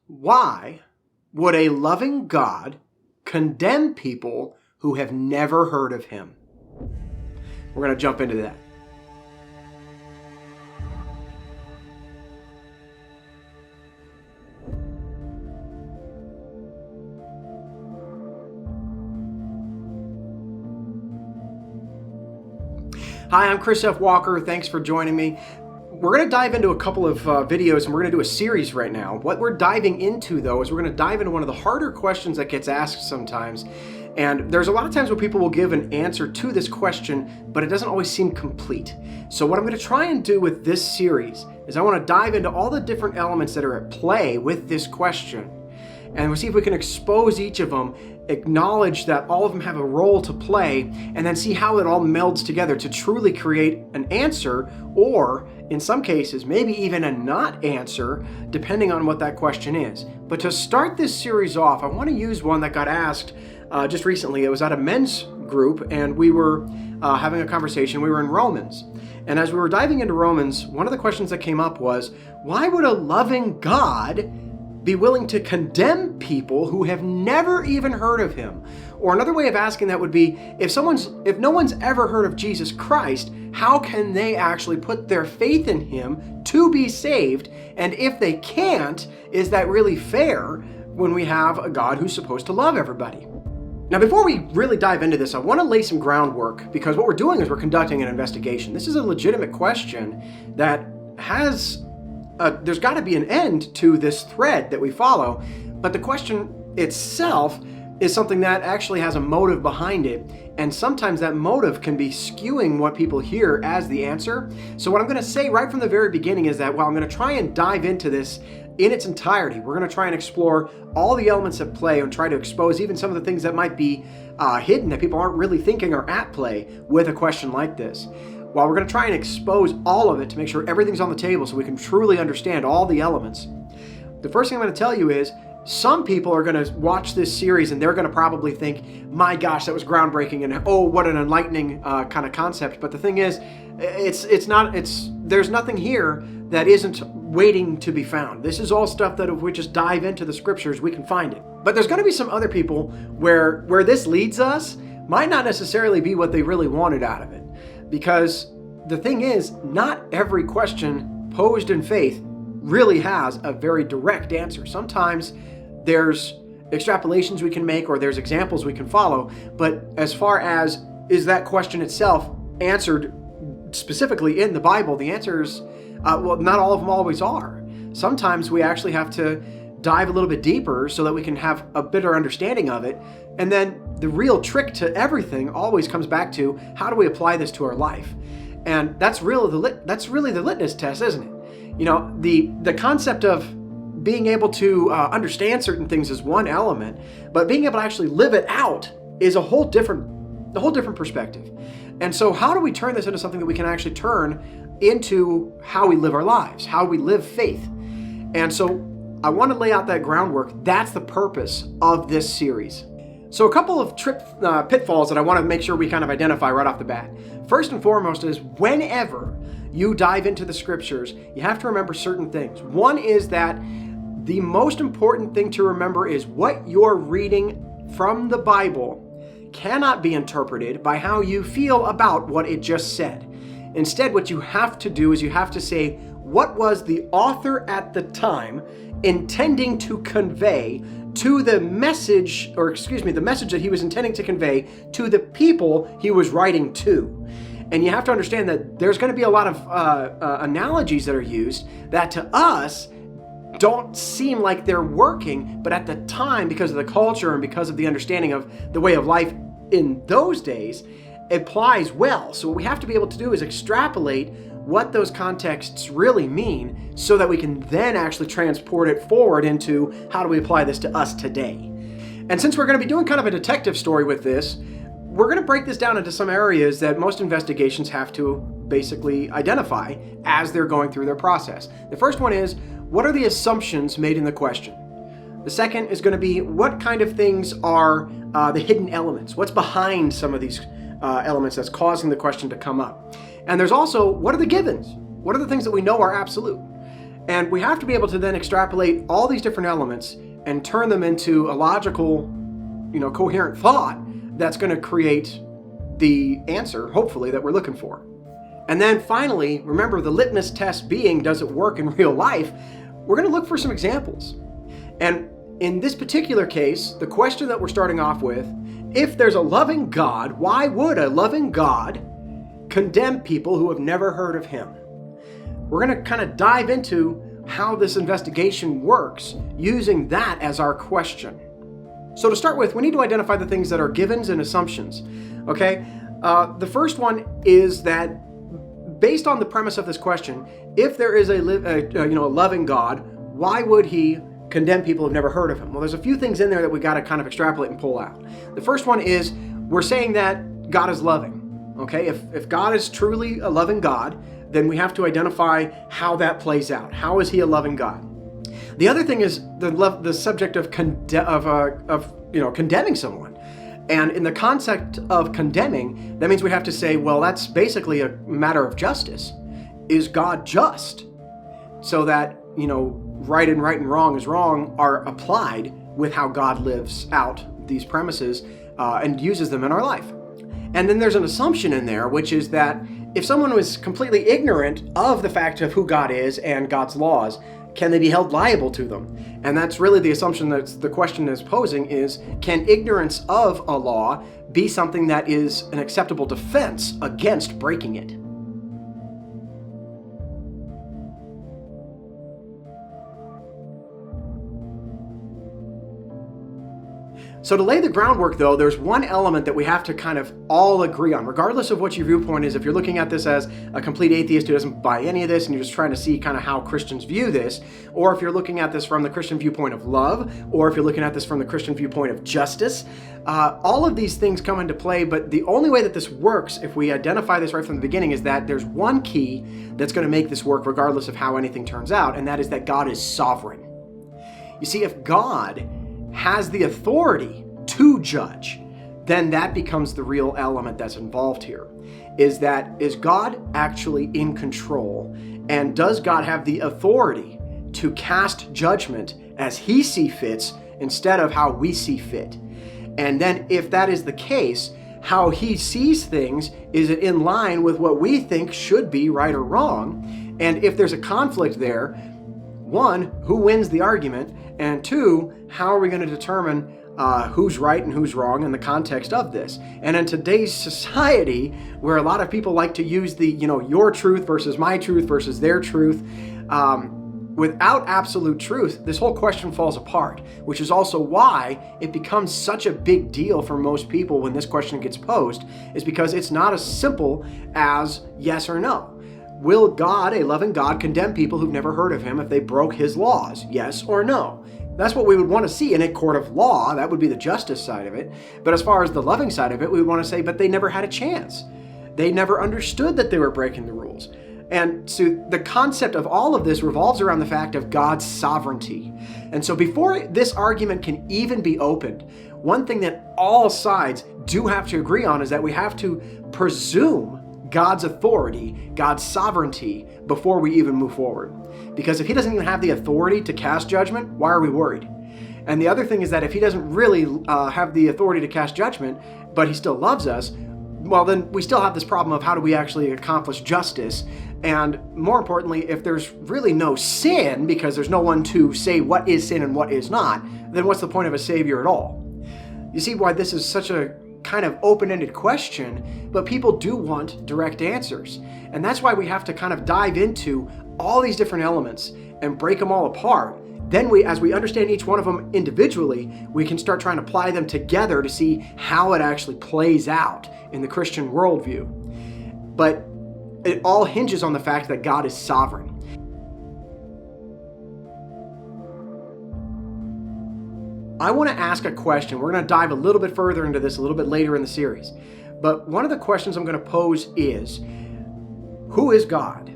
Why would a loving God condemn people who have never heard of him? We're going to jump into that. Hi, I'm Chris F. Walker. Thanks for joining me. We're going to dive into a couple of videos, and we're going to do a series right now. What we're diving into, though, is we're going to dive into one of the harder questions that gets asked sometimes. And there's a lot of times where people will give an answer to this question, but it doesn't always seem complete. So what I'm going to try and do with this series is I want to dive into all the different elements that are at play with this question. And we'll see if we can expose each of them, acknowledge that all of them have a role to play, and then see how it all melds together to truly create an answer, or in some cases, maybe even a not answer, depending on what that question is. But to start this series off, I want to use one that got asked just recently. It was at a men's group, and we were having a conversation. We were in Romans. And as we were diving into Romans, one of the questions that came up was, why would a loving God be willing to condemn people who have never even heard of him? Or another way of asking that would be, if no one's ever heard of Jesus Christ, how can they actually put their faith in him to be saved? And if they can't, is that really fair when we have a God who's supposed to love everybody? Now, before we really dive into this, I want to lay some groundwork, because what we're doing is we're conducting an investigation. This is a legitimate question that has there's got to be an end to this thread that we follow, but the question itself is something that actually has a motive behind it, and sometimes that motive can be skewing what people hear as the answer. So what I'm going to say right from the very beginning is that while I'm going to try and dive into this in its entirety, we're going to try and explore all the elements at play and try to expose even some of the things that might be hidden, that people aren't really thinking are at play with a question like this. While we're going to try and expose all of it to make sure everything's on the table so we can truly understand all the elements, the first thing I'm going to tell you is some people are going to watch this series and they're going to probably think, my gosh, that was groundbreaking, and oh, what an enlightening kind of concept. But the thing is, there's nothing here that isn't waiting to be found. This is all stuff that if we just dive into the scriptures, we can find it. But there's going to be some other people where this leads us might not necessarily be what they really wanted out of it. Because the thing is, not every question posed in faith really has a very direct answer. Sometimes there's extrapolations we can make, or there's examples we can follow, but as far as is that question itself answered specifically in the Bible, the answers, well, not all of them always are. Sometimes we actually have to dive a little bit deeper so that we can have a better understanding of it. And then the real trick to everything always comes back to, how do we apply this to our life? And that's really the litmus test, isn't it? You know, the concept of being able to understand certain things is one element, but being able to actually live it out is a whole different perspective. And so how do we turn this into something that we can actually turn into how we live our lives, how we live faith? And so I want to lay out that groundwork. That's the purpose of this series. So a couple of pitfalls that I want to make sure we kind of identify right off the bat. First and foremost is, whenever you dive into the scriptures, you have to remember certain things. One is that the most important thing to remember is what you're reading from the Bible cannot be interpreted by how you feel about what it just said. Instead, what you have to do is you have to say, what was the author at the time intending to convey to the message, the message that he was intending to convey to the people he was writing to. And you have to understand that there's going to be a lot of analogies that are used that to us don't seem like they're working, but at the time, because of the culture and because of the understanding of the way of life in those days, it applies well. So what we have to be able to do is extrapolate what those contexts really mean so that we can then actually transport it forward into how do we apply this to us today. And since we're going to be doing kind of a detective story with this, we're going to break this down into some areas that most investigations have to basically identify as they're going through their process. The first one is, what are the assumptions made in the question? The second is going to be, what kind of things are the hidden elements? What's behind some of these elements that's causing the question to come up? And there's also, what are the givens? What are the things that we know are absolute? And we have to be able to then extrapolate all these different elements and turn them into a logical, coherent thought that's going to create the answer, hopefully, that we're looking for. And then finally, remember the litmus test being, does it work in real life? We're going to look for some examples. And in this particular case, the question that we're starting off with, if there's a loving God, why would a loving God condemn people who have never heard of him? We're going to kind of dive into how this investigation works using that as our question. So to start with, we need to identify the things that are givens and assumptions. Okay? The first one is that based on the premise of this question, if there is a loving God, why would he condemn people who've never heard of him? Well, there's a few things in there that we got to kind of extrapolate and pull out. The first one is we're saying that God is loving. Okay? If God is truly a loving God, then we have to identify how that plays out. How is he a loving God? The other thing is the subject of condemning someone. And in the concept of condemning, that means we have to say, well, that's basically a matter of justice. Is God just? So that, right and wrong is wrong are applied with how God lives out these premises and uses them in our life. And then there's an assumption in there, which is that if someone was completely ignorant of the fact of who God is and God's laws, can they be held liable to them? And that's really the assumption that the question is posing is, can ignorance of a law be something that is an acceptable defense against breaking it? So to lay the groundwork, though, there's one element that we have to kind of all agree on, regardless of what your viewpoint is. If you're looking at this as a complete atheist who doesn't buy any of this and you're just trying to see kind of how Christians view this, or if you're looking at this from the Christian viewpoint of love, or if you're looking at this from the Christian viewpoint of justice, all of these things come into play. But the only way that this works, if we identify this right from the beginning, is that there's one key that's going to make this work regardless of how anything turns out, and that is that God is sovereign. You see, if God has the authority to judge, then that becomes the real element that's involved here. Is God actually in control? And does God have the authority to cast judgment as he sees fit instead of how we see fit? And then if that is the case, how he sees things, is it in line with what we think should be right or wrong? And if there's a conflict there, one, who wins the argument? And two, how are we going to determine who's right and who's wrong in the context of this? And in today's society, where a lot of people like to use the, your truth versus my truth versus their truth, without absolute truth, this whole question falls apart, which is also why it becomes such a big deal for most people when this question gets posed, is because it's not as simple as yes or no. Will God, a loving God, condemn people who've never heard of him if they broke his laws? Yes or no? That's what we would want to see in a court of law. That would be the justice side of it. But as far as the loving side of it, we would want to say, but they never had a chance. They never understood that they were breaking the rules. And so the concept of all of this revolves around the fact of God's sovereignty. And so before this argument can even be opened, one thing that all sides do have to agree on is that we have to presume God's authority, God's sovereignty, before we even move forward. Because if he doesn't even have the authority to cast judgment, why are we worried? And the other thing is that if he doesn't really have the authority to cast judgment, but he still loves us, well, then we still have this problem of how do we actually accomplish justice? And more importantly, if there's really no sin, because there's no one to say what is sin and what is not, then what's the point of a savior at all? You see why this is such a kind of open-ended question, but people do want direct answers. And that's why we have to kind of dive into all these different elements and break them all apart. Then as we understand each one of them individually, we can start trying to apply them together to see how it actually plays out in the Christian worldview. But it all hinges on the fact that God is sovereign. I want to ask a question. We're going to dive a little bit further into this a little bit later in the series. But one of the questions I'm going to pose is, who is God?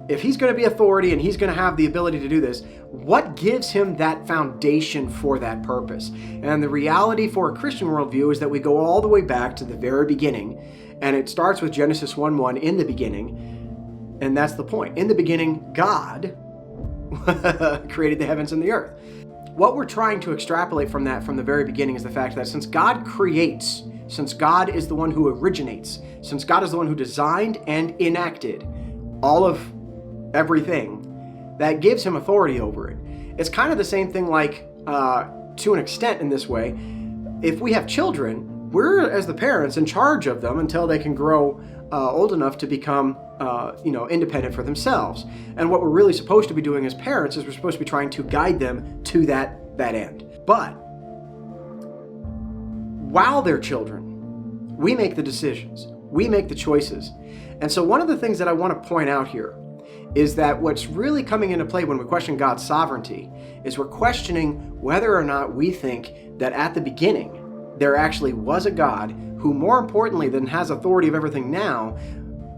If he's going to be authority and he's going to have the ability to do this, what gives him that foundation for that purpose? And the reality for a Christian worldview is that we go all the way back to the very beginning. And it starts with Genesis 1:1, in the beginning. And that's the point. In the beginning, God created the heavens and the earth. What we're trying to extrapolate from that from the very beginning is the fact that since God creates, since God is the one who originates, since God is the one who designed and enacted all of everything, that gives him authority over it. It's kind of the same thing like, to an extent in this way, if we have children, we're, as the parents, in charge of them until they can grow old enough to become independent for themselves. And what we're really supposed to be doing as parents is we're supposed to be trying to guide them to that end. But while they're children, we make the decisions, we make the choices. And so one of the things that I want to point out here is that what's really coming into play when we question God's sovereignty is we're questioning whether or not we think that at the beginning there actually was a God who, more importantly than has authority of everything now,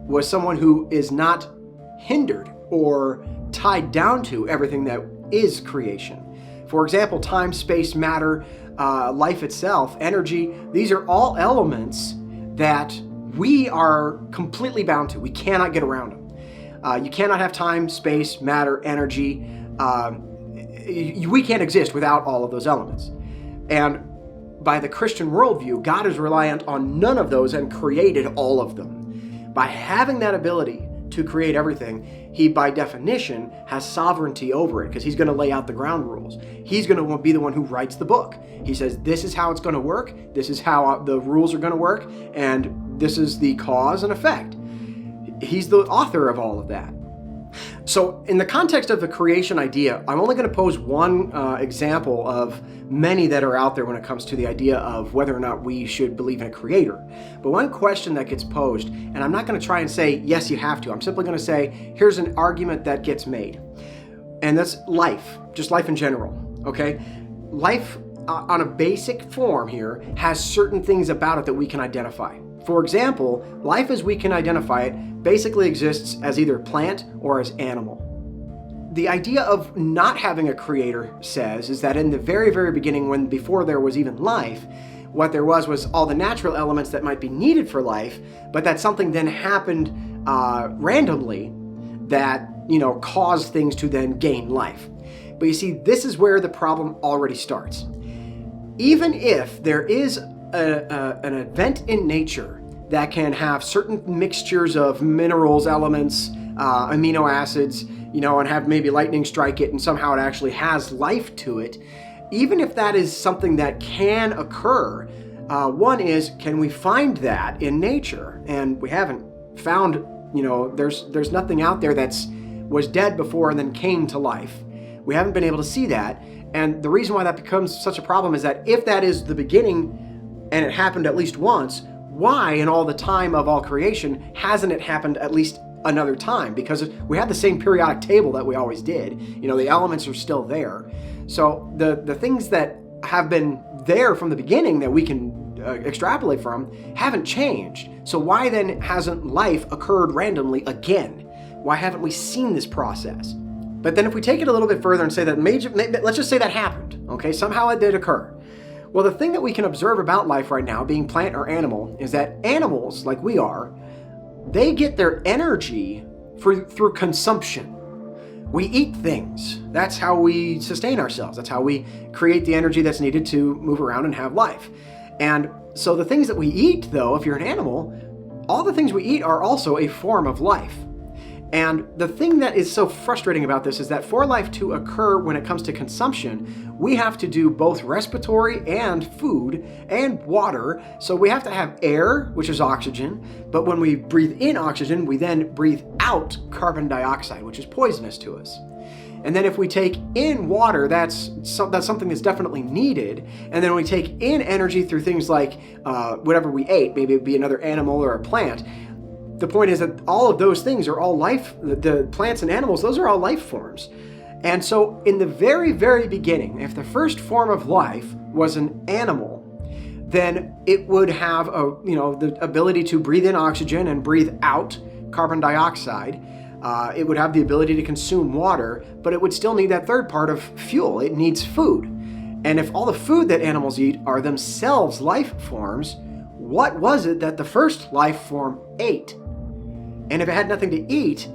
was someone who is not hindered or tied down to everything that is creation. For example, time, space, matter, life itself, energy, these are all elements that we are completely bound to. We cannot get around them. You cannot have time, space, matter, energy. We can't exist without all of those elements. And by the Christian worldview, God is reliant on none of those and created all of them. By having that ability to create everything, he by definition has sovereignty over it because he's going to lay out the ground rules. He's going to be the one who writes the book. He says, this is how it's going to work, this is how the rules are going to work, and this is the cause and effect. He's the author of all of that. So in the context of the creation idea, I'm only going to pose one example of many that are out there when it comes to the idea of whether or not we should believe in a creator. But one question that gets posed, and I'm not going to try and say, yes, you have to. I'm simply going to say, here's an argument that gets made. And that's life, just life in general, okay? Life on a basic form here has certain things about it that we can identify. For example, life as we can identify it basically exists as either plant or as animal. The idea of not having a creator says is that in the very, very beginning, before there was even life, what there was all the natural elements that might be needed for life, but that something then happened randomly that, caused things to then gain life. But you see, this is where the problem already starts. Even if there is an event in nature that can have certain mixtures of minerals, elements, amino acids, and have maybe lightning strike it and somehow it actually has life to it, even if that is something that can occur, one is, can we find that in nature? And we haven't found, there's nothing out there was dead before and then came to life. We haven't been able to see that. And the reason why that becomes such a problem is that if that is the beginning and it happened at least once, why in all the time of all creation hasn't it happened at least another time? Because we had the same periodic table that we always did. The elements are still there. So the things that have been there from the beginning that we can extrapolate from haven't changed. So why then hasn't life occurred randomly again? Why haven't we seen this process? But then if we take it a little bit further and say that let's just say that happened, okay? Somehow it did occur. Well, the thing that we can observe about life right now, being plant or animal, is that animals, like we are, they get their energy through consumption. We eat things. That's how we sustain ourselves. That's how we create the energy that's needed to move around and have life. And so the things that we eat, though, if you're an animal, all the things we eat are also a form of life. And the thing that is so frustrating about this is that for life to occur when it comes to consumption, we have to do both respiratory and food and water. So we have to have air, which is oxygen, but when we breathe in oxygen, we then breathe out carbon dioxide, which is poisonous to us. And then if we take in water, that's something that's definitely needed. And then we take in energy through things like whatever we ate, maybe it'd be another animal or a plant. The point is that all of those things are all life, the plants and animals, those are all life forms. And so in the very, very beginning, if the first form of life was an animal, then it would have the ability to breathe in oxygen and breathe out carbon dioxide. It would have the ability to consume water, but it would still need that third part of fuel. It needs food. And if all the food that animals eat are themselves life forms, what was it that the first life form ate? And if it had nothing to eat,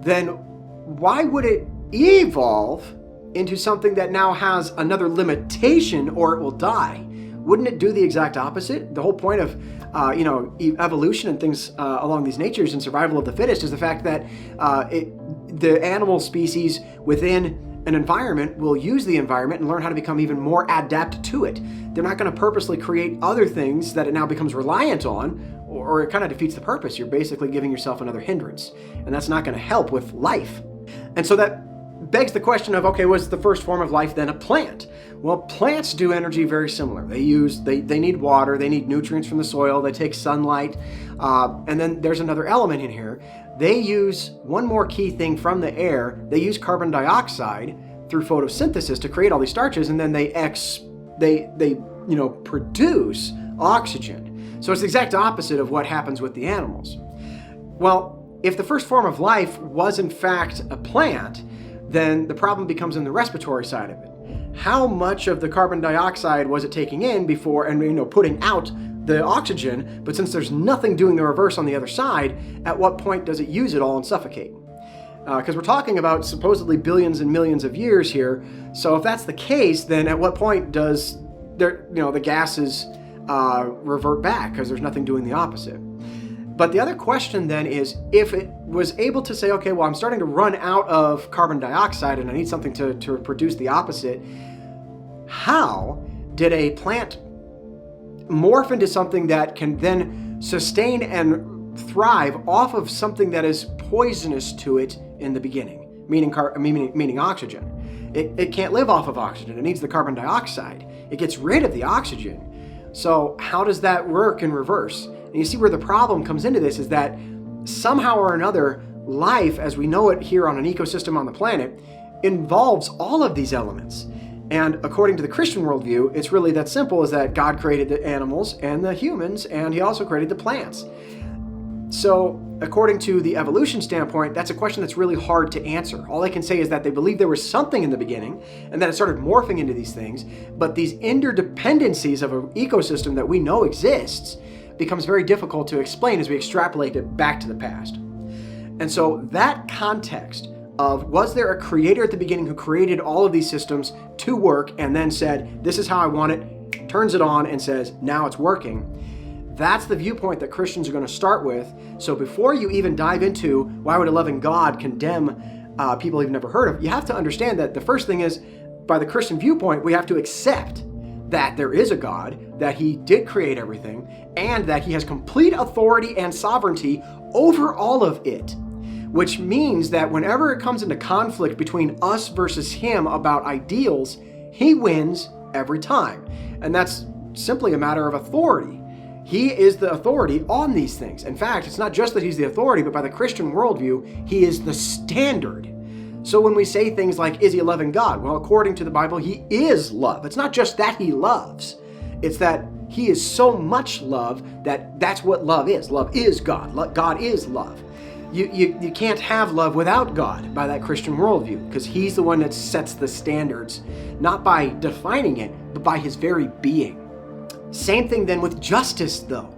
then why would it evolve into something that now has another limitation or it will die, wouldn't it do the exact opposite? The whole point of evolution and things along these natures and survival of the fittest is the fact that the animal species within an environment will use the environment and learn how to become even more adept to it. They're not going to purposely create other things that it now becomes reliant on, or it kind of defeats the purpose. You're basically giving yourself another hindrance, and that's not going to help with life. And so that begs the question of, okay, was the first form of life then a plant? Well, plants do energy very similar. They need water, they need nutrients from the soil, they take sunlight, and then there's another element in here. They use one more key thing from the air. They use carbon dioxide through photosynthesis to create all these starches, and then they produce oxygen. So it's the exact opposite of what happens with the animals. Well, if the first form of life was in fact a plant, then the problem becomes in the respiratory side of it. How much of the carbon dioxide was it taking in before and putting out the oxygen? But since there's nothing doing the reverse on the other side, at what point does it use it all and suffocate? Because we're talking about supposedly billions and millions of years here. So if that's the case, then at what point does the gases revert back because there's nothing doing the opposite? But the other question then is, if it was able to say, okay, well, I'm starting to run out of carbon dioxide and I need something to produce the opposite, how did a plant morph into something that can then sustain and thrive off of something that is poisonous to it in the beginning, meaning oxygen? It can't live off of oxygen. It needs the carbon dioxide. It gets rid of the oxygen. So how does that work in reverse? And you see where the problem comes into this is that somehow or another, life as we know it here on an ecosystem on the planet involves all of these elements. And according to the Christian worldview, it's really that simple, is that God created the animals and the humans, and he also created the plants. So according to the evolution standpoint, that's a question that's really hard to answer. All I can say is that they believe there was something in the beginning and that it started morphing into these things, but these interdependencies of an ecosystem that we know exists becomes very difficult to explain as we extrapolate it back to the past. And so that context of, was there a creator at the beginning who created all of these systems to work and then said, this is how I want it, turns it on and says, now it's working? That's the viewpoint that Christians are going to start with. So before you even dive into why would a loving God condemn people you've never heard of, you have to understand that the first thing is, by the Christian viewpoint, we have to accept that there is a God, that he did create everything, and that he has complete authority and sovereignty over all of it. Which means that whenever it comes into conflict between us versus him about ideals, he wins every time. And that's simply a matter of authority. He is the authority on these things. In fact, it's not just that he's the authority, but by the Christian worldview, he is the standard. So when we say things like, is he a loving God? Well, according to the Bible, he is love. It's not just that he loves. It's that he is so much love that that's what love is. Love is God. God is love. You can't have love without God by that Christian worldview, because he's the one that sets the standards, not by defining it, but by his very being. Same thing then with justice, though.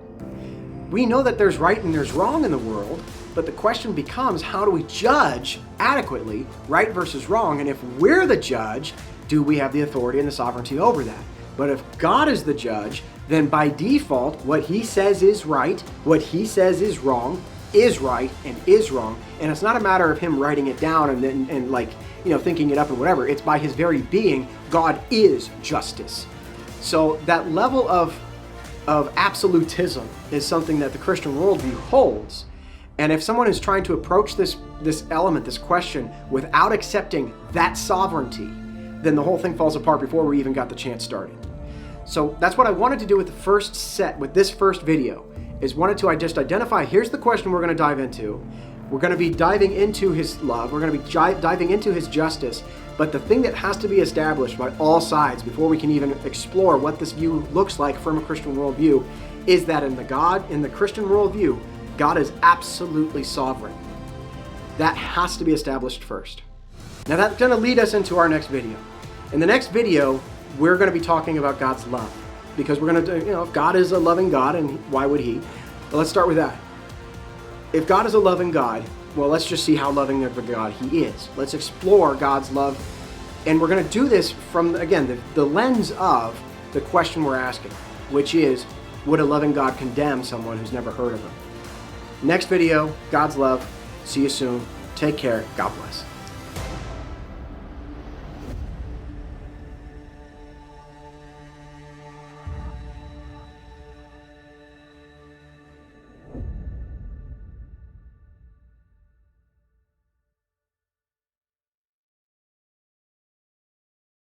We know that there's right and there's wrong in the world, but the question becomes, how do we judge adequately right versus wrong? And if we're the judge, do we have the authority and the sovereignty over that? But if God is the judge, then by default, what he says is right, what he says is wrong, is right and is wrong. And it's not a matter of him writing it down and then thinking it up or whatever. It's by his very being, God is justice. So that level of absolutism is something that the Christian worldview holds. And if someone is trying to approach this element, this question, without accepting that sovereignty, then the whole thing falls apart before we even got the chance started. So that's what I wanted to do with this first video, is wanted to just identify, here's the question we're going to dive into. We're going to be diving into his love. We're going to be diving into his justice. But the thing that has to be established by all sides before we can even explore what this view looks like from a Christian worldview is that in the Christian worldview, God is absolutely sovereign. That has to be established first. Now that's going to lead us into our next video. In the next video, we're going to be talking about God's love, because we're going to, if God is a loving God, and why would he? But let's start with that. If God is a loving God, well, let's just see how loving of a God he is. Let's explore God's love. And we're going to do this from, again, the lens of the question we're asking, which is, would a loving God condemn someone who's never heard of him? Next video, God's love. See you soon. Take care. God bless.